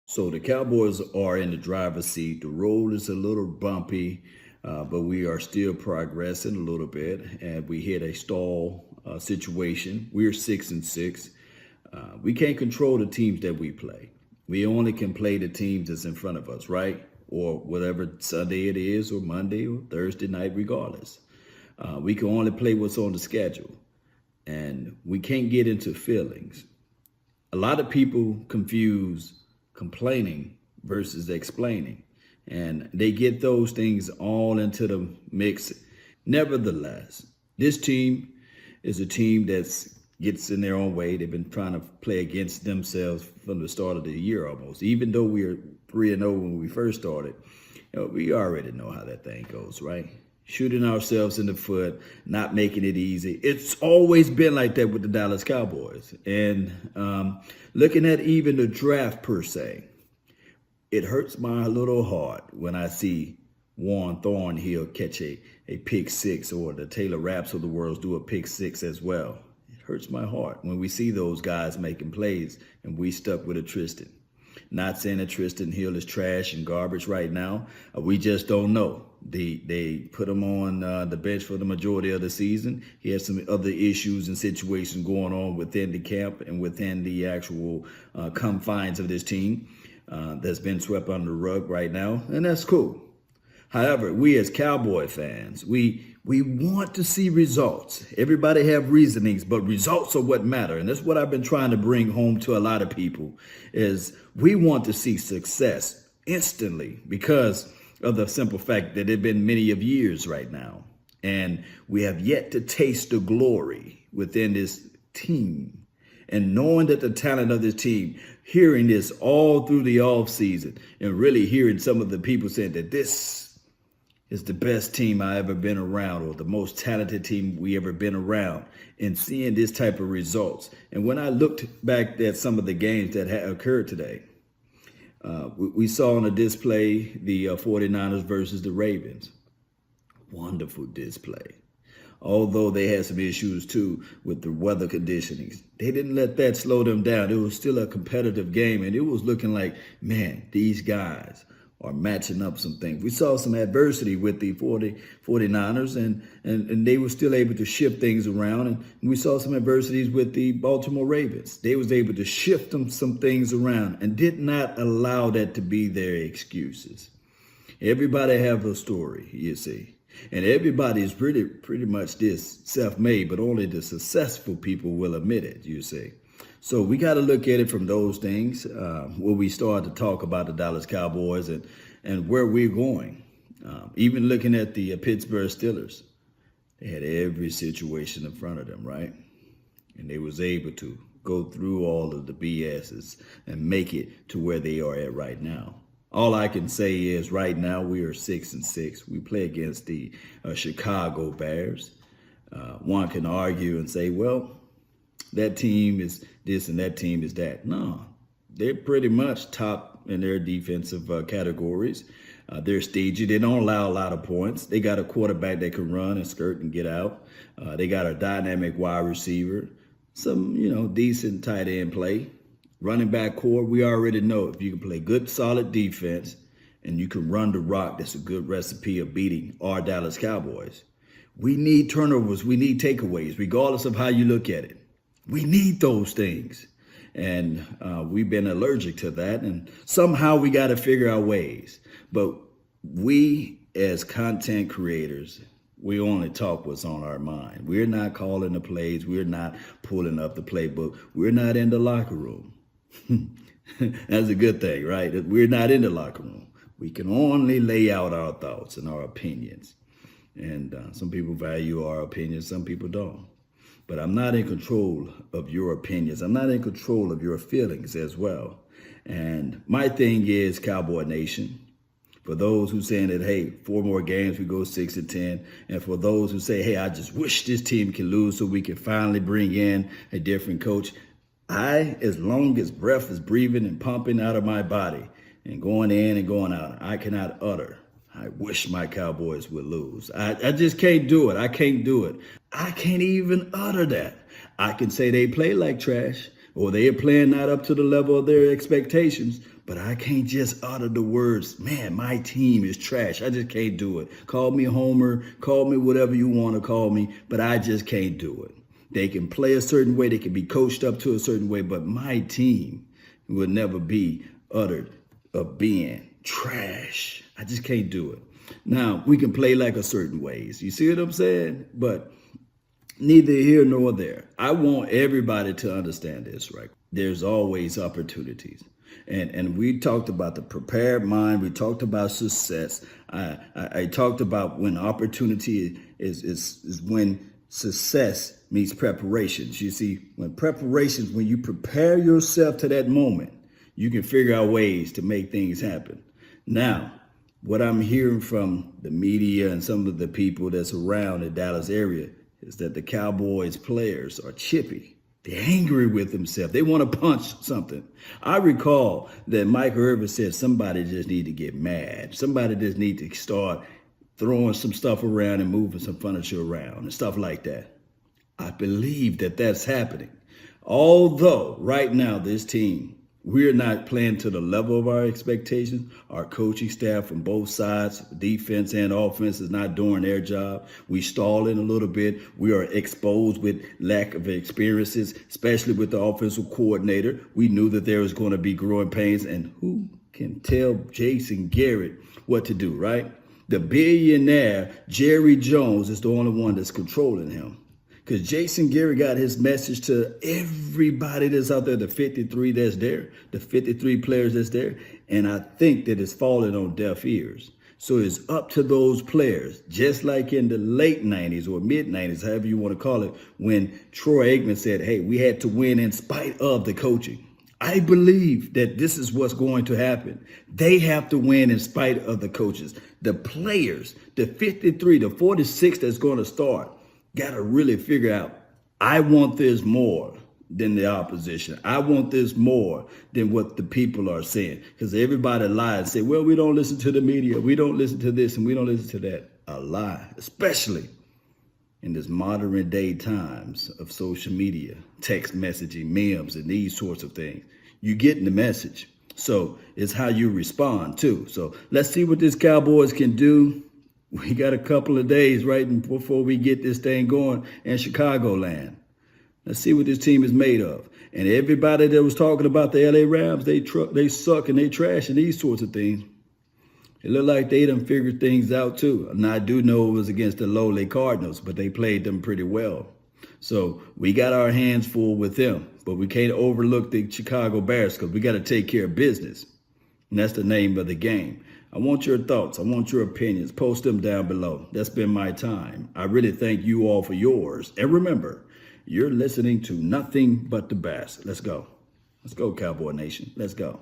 So the Cowboys are in the driver's seat. The road is a little bumpy, but we are still progressing a little bit, and we hit a stall situation. We're 6-6. We can't control the teams that we play. We only can play the teams that's in front of us, right? Or whatever Sunday it is, or Monday or Thursday night, regardless. We can only play what's on the schedule, and we can't get into feelings. A lot of people confuse complaining versus explaining, and they get those things all into the mix. Nevertheless, this team is a team that gets in their own way. They've been trying to play against themselves from the start of the year almost. Even though we were 3-0 when we first started, we already know how that thing goes, right? Shooting ourselves in the foot, not making it easy. It's always been like that with the Dallas Cowboys. And looking at even the draft per se, it hurts my little heart when I see Warren Thornhill catch a pick six, or the Taylor Rapps of the world do a pick six as well. It hurts my heart when we see those guys making plays and we stuck with a Tristan. Not saying that Tristan Hill is trash and garbage right now. We just don't know. They put him on the bench for the majority of the season. He has some other issues and situations going on within the camp and within the actual confines of this team that's been swept under the rug right now, and that's cool. However, we as Cowboy fans, we want to see results. Everybody have reasonings, but results are what matter. And that's what I've been trying to bring home to a lot of people is we want to see success instantly because of the simple fact that it's been many of years right now. And we have yet to taste the glory within this team. And knowing that the talent of this team, hearing this all through the off season, and really hearing some of the people saying that this is the best team I ever been around, or the most talented team we ever been around, and seeing this type of results. And when I looked back at some of the games that had occurred today, we saw on a display the 49ers versus the Ravens. Wonderful display. Although they had some issues too with the weather conditionings, they didn't let that slow them down. It was still a competitive game, and it was looking like, man, these guys are matching up some things. We saw some adversity with the 49ers, and they were still able to shift things around. And we saw some adversities with the Baltimore Ravens. They was able to shift some things around and did not allow that to be their excuses. Everybody have a story, you see. And everybody is pretty much this self-made, but only the successful people will admit it, you see. So we got to look at it from those things when we start to talk about the Dallas Cowboys and where we're going. Even looking at the Pittsburgh Steelers, they had every situation in front of them, right? And they was able to go through all of the BSs and make it to where they are at right now. All I can say is right now we are 6-6. We play against the Chicago Bears. One can argue and say, well, that team is this and that team is that. No, they're pretty much top in their defensive categories. They're stagey. They don't allow a lot of points. They got a quarterback that can run and skirt and get out. They got a dynamic wide receiver, some, decent tight end play. Running back core, we already know if you can play good, solid defense and you can run the rock, that's a good recipe of beating our Dallas Cowboys. We need turnovers. We need takeaways, regardless of how you look at it. We need those things. And we've been allergic to that. And somehow we got to figure out ways. But we, as content creators, we only talk what's on our mind. We're not calling the plays. We're not pulling up the playbook. We're not in the locker room. That's a good thing, right? We're not in the locker room. We can only lay out our thoughts and our opinions. And some people value our opinions, some people don't. But I'm not in control of your opinions. I'm not in control of your feelings as well. And my thing is, Cowboy Nation, for those who saying that, hey, 4 more games, we go 6-10. And for those who say, hey, I just wish this team can lose so we can finally bring in a different coach. As long as breath is breathing and pumping out of my body and going in and going out, I cannot utter, I wish my Cowboys would lose. I just can't do it. I can't do it. I can't even utter that. I can say they play like trash or they are playing not up to the level of their expectations, But I can't just utter the words, man, my team is trash. I just can't do it. Call me Homer, call me whatever you want to call me, but I just can't do it. They can play a certain way, they can be coached up to a certain way, but my team will never be uttered of being trash. I just can't do it. Now, we can play like a certain ways. You see what I'm saying? But neither here nor there. I want everybody to understand this, right? There's always opportunities. And we talked about the prepared mind. We talked about success. I talked about when opportunity is when success meets preparations. You see, when you prepare yourself to that moment, you can figure out ways to make things happen. Now, what I'm hearing from the media and some of the people that's around the Dallas area is that the Cowboys players are chippy. They're angry with themselves. They want to punch something. I recall that Mike Irvin said somebody just need to get mad. Somebody just need to start throwing some stuff around and moving some furniture around and stuff like that. I believe that that's happening. Although right now this team, we're not playing to the level of our expectations. Our coaching staff from both sides, defense and offense, is not doing their job. We stalling a little bit. We are exposed with lack of experiences, especially with the offensive coordinator. We knew that there was going to be growing pains, and who can tell Jason Garrett what to do, right? The billionaire Jerry Jones is the only one that's controlling him. Because Jason Garrett got his message to everybody that's out there, the 53 that's there, the 53 players that's there. And I think that it's falling on deaf ears. So it's up to those players, just like in the late 90s or mid 90s, however you want to call it, when Troy Aikman said, hey, we had to win in spite of the coaching. I believe that this is what's going to happen. They have to win in spite of the coaches. The players, the 53, the 46 that's going to start, got to really figure out, I want this more than the opposition. I want this more than what the people are saying. Because everybody lies and say, well, we don't listen to the media. We don't listen to this and we don't listen to that. A lie, especially in this modern day times of social media, text messaging, memes, and these sorts of things. You're getting the message. So it's how you respond too. So let's see what this Cowboys can do. We got a couple of days right before we get this thing going in Chicagoland. Let's see what this team is made of. And everybody that was talking about the LA Rams, they suck and they trash and these sorts of things. It looked like they done figured things out too. Now I do know it was against the lowly Cardinals, but they played them pretty well. So we got our hands full with them, but we can't overlook the Chicago Bears because we got to take care of business. And that's the name of the game. I want your thoughts. I want your opinions. Post them down below. That's been my time. I really thank you all for yours. And remember, you're listening to nothing but the best. Let's go. Let's go, Cowboy Nation. Let's go.